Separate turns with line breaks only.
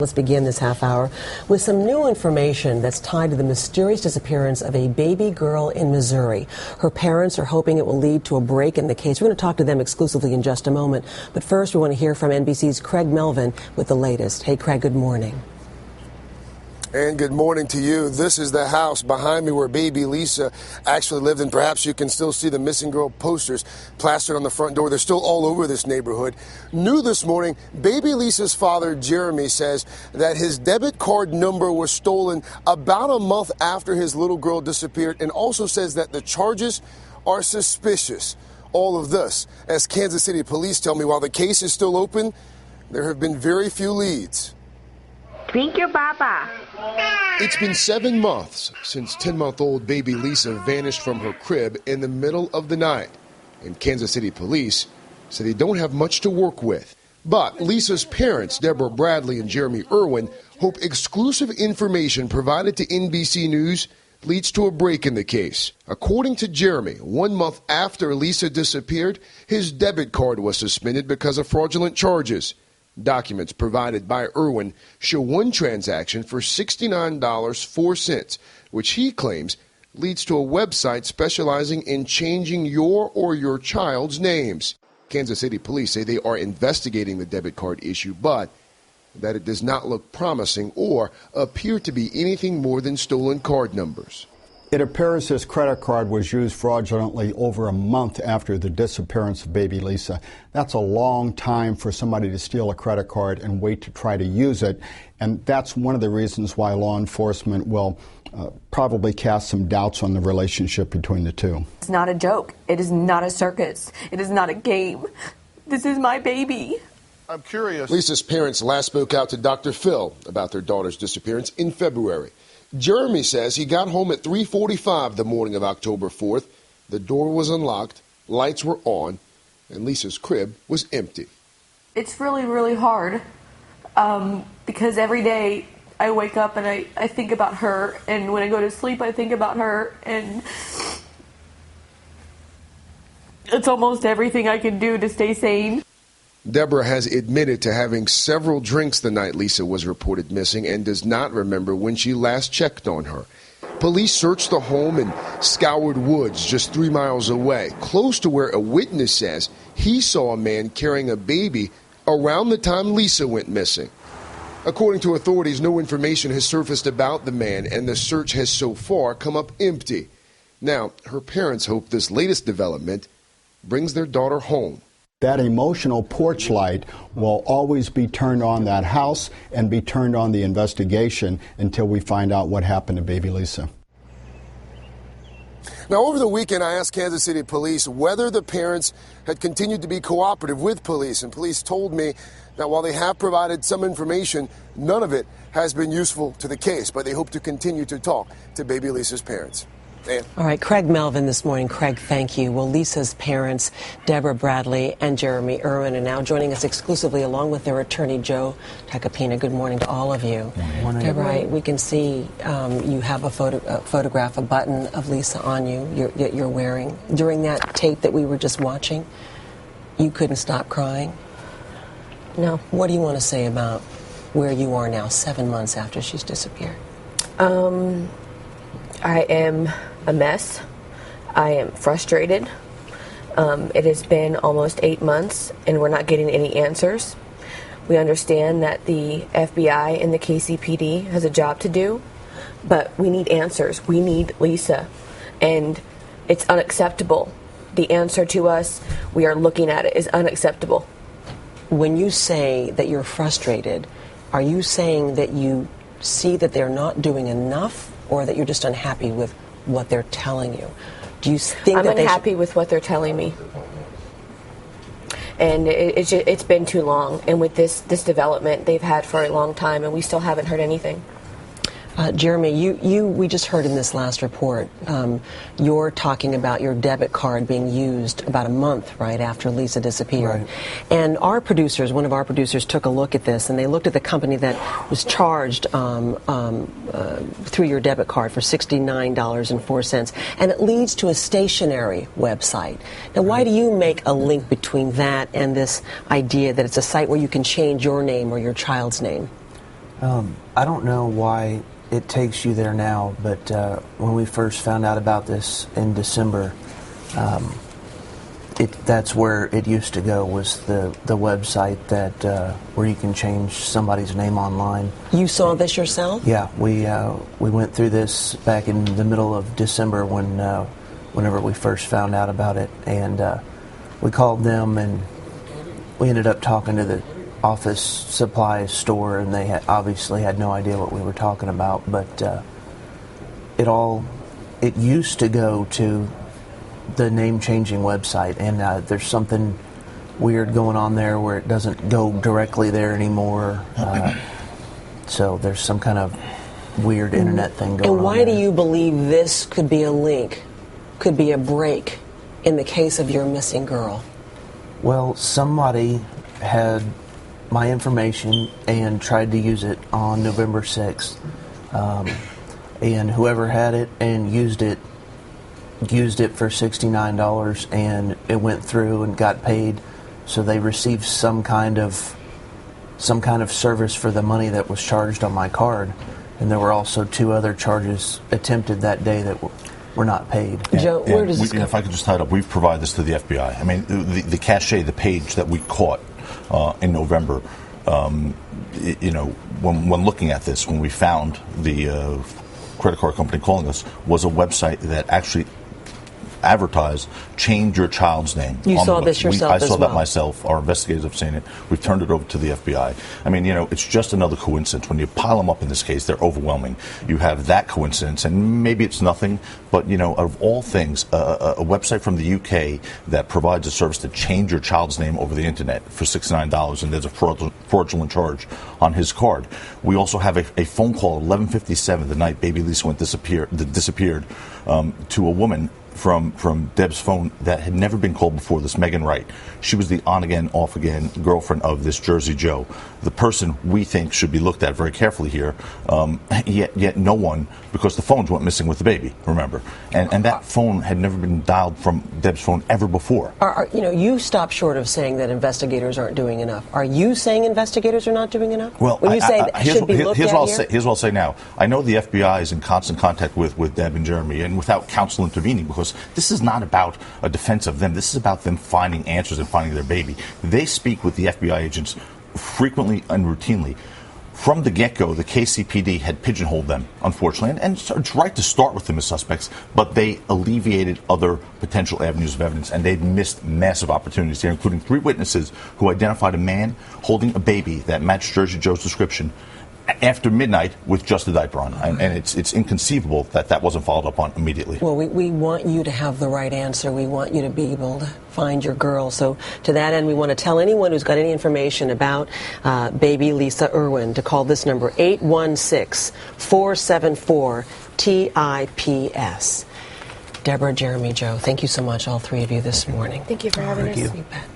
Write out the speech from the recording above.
Let's begin this half hour with some new information that's tied to the mysterious disappearance of a baby girl in Missouri. Her parents are hoping it will lead to a break in the case. We're going to talk to them exclusively in just a moment. But first, we want to hear from NBC's Craig Melvin with the latest. Hey, Craig, good morning.
And good morning to you. This is the house behind me where baby Lisa actually lived, and perhaps you can still see the missing girl posters plastered on the front door. They're still all over this neighborhood. New this morning, baby Lisa's father, Jeremy, says that his debit card number was stolen about a month after his little girl disappeared, and also says that the charges are suspicious. All of this, as Kansas City police tell me, while the case is still open, there have been very few leads.
Thank you, Papa.
It's been 7 months since 10-month-old baby Lisa vanished from her crib in the middle of the night. And Kansas City police say they don't have much to work with. But Lisa's parents, Deborah Bradley and Jeremy Irwin, hope exclusive information provided to NBC News leads to a break in the case. According to Jeremy, 1 month after Lisa disappeared, his debit card was suspended because of fraudulent charges. Documents provided by Irwin show one transaction for $69.04, which he claims leads to a website specializing in changing your or your child's names. Kansas City police say they are investigating the debit card issue, but that it does not look promising or appear to be anything more than stolen card numbers.
It appears this credit card was used fraudulently over a month after the disappearance of baby Lisa. That's a long time for somebody to steal a credit card and wait to try to use it. And that's one of the reasons why law enforcement will probably cast some doubts on the relationship between the two.
It's not a joke. It is not a circus. It is not a game. This is my baby.
I'm curious. Lisa's parents last spoke out to Dr. Phil about their daughter's disappearance in February. Jeremy says he got home at 3:45 the morning of October 4th. The door was unlocked, lights were on, and Lisa's crib was empty.
It's really, really hard because every day I wake up and I think about her, and when I go to sleep I think about her, and it's almost everything I can do to stay sane.
Deborah has admitted to having several drinks the night Lisa was reported missing and does not remember when she last checked on her. Police searched the home and scoured woods just 3 miles away, close to where a witness says he saw a man carrying a baby around the time Lisa went missing. According to authorities, no information has surfaced about the man, and the search has so far come up empty. Now, her parents hope this latest development brings their daughter home.
That emotional porch light will always be turned on that house and be turned on the investigation until we find out what happened to baby Lisa.
Now, over the weekend, I asked Kansas City police whether the parents had continued to be cooperative with police, and police told me that while they have provided some information, none of it has been useful to the case, but they hope to continue to talk to baby Lisa's parents.
All right, Craig Melvin this morning. Craig, thank you. Well, Lisa's parents, Deborah Bradley and Jeremy Irwin, are now joining us exclusively along with their attorney, Joe Tacopina. Good morning to all of you.
Good morning.
Deborah, we can see you have a photograph, a button of Lisa on you you're wearing. During that tape that we were just watching, you couldn't stop crying?
No.
What do you want to say about where you are now, 7 months after she's disappeared?
I am a mess. I am frustrated. It has been almost 8 months and we're not getting any answers. We understand that the FBI and the KCPD has a job to do, but we need answers. We need Lisa, and it's unacceptable. The answer to us, we are looking at it, is unacceptable.
When you say that you're frustrated, are you saying that you see that they're not doing enough, or that you're just unhappy with what they're telling you? Do you think
I'm unhappy with what they're telling me, and it's been too long. And with this development they've had for a long time, and we still haven't heard anything.
Jeremy, we just heard in this last report, you're talking about your debit card being used about a month right after Lisa disappeared.
Right.
And one of our producers took a look at this, and they looked at the company that was charged through your debit card for $69.04, and it leads to a stationary website. Now, why do you make a link between that and this idea that it's a site where you can change your name or your child's name?
I don't know why it takes you there now, but when we first found out about this in December, that's where it used to go, was the website that where you can change somebody's name online.
You saw this yourself?
Yeah, we went through this back in the middle of December whenever we first found out about it, and we called them, and we ended up talking to the office supplies store, and they obviously had no idea what we were talking about, but it used to go to the name-changing website, and there's something weird going on there where it doesn't go directly there anymore. So there's some kind of weird internet thing going on.
And why do you believe this could be a link, could be a break in the case of your missing girl?
Well, somebody had my information and tried to use it on November 6th. And whoever had it and used it for $69, and it went through and got paid, so they received some kind of service for the money that was charged on my card. And there were also 2 other charges attempted that day that were not paid.
Joe, where does this go?
If I could just tie it up, we've provided this to the FBI. I mean, the cachet, the page that we caught in November, when looking at this, when we found the credit card company calling us, was a website that actually advertised change your child's name.
You saw this yourself as well?
I saw that myself. Our investigators have seen it. We've turned it over to the FBI. I mean, it's just another coincidence. When you pile them up in this case, they're overwhelming. You have that coincidence, and maybe it's nothing, but, of all things, a website from the UK that provides a service to change your child's name over the internet for $69, and there's a fraudulent charge on his card. We also have a phone call at 11:57 the night baby Lisa disappeared to a woman from Deb's phone that had never been called before, this Megan Wright. She was the on-again, off-again girlfriend of this Jersey Joe. The person we think should be looked at very carefully here, yet no one, because the phones went missing with the baby, remember. And that phone had never been dialed from Deb's phone ever before.
You stop short of saying that investigators aren't doing enough. Are you saying investigators are not doing enough?
Well,
when you say that should be looked at here?
Here's what I'll say now. I know the FBI is in constant contact with Deb and Jeremy, and without counsel intervening, because this is not about a defense of them. This is about them finding answers and finding their baby. They speak with the FBI agents frequently and routinely. From the get-go, the KCPD had pigeonholed them, unfortunately, and it's right to start with them as suspects, but they alleviated other potential avenues of evidence, and they've missed massive opportunities here, including 3 witnesses who identified a man holding a baby that matched Jersey Joe's description after midnight with just a diaper on. And it's inconceivable that wasn't followed up on immediately.
Well, we want you to have the right answer. We want you to be able to find your girl. So to that end, we want to tell anyone who's got any information about baby Lisa Irwin to call this number, 816-474-TIPS. Deborah, Jeremy, Joe, thank you so much, all 3 of you, this morning.
Thank you for having us.
You bet.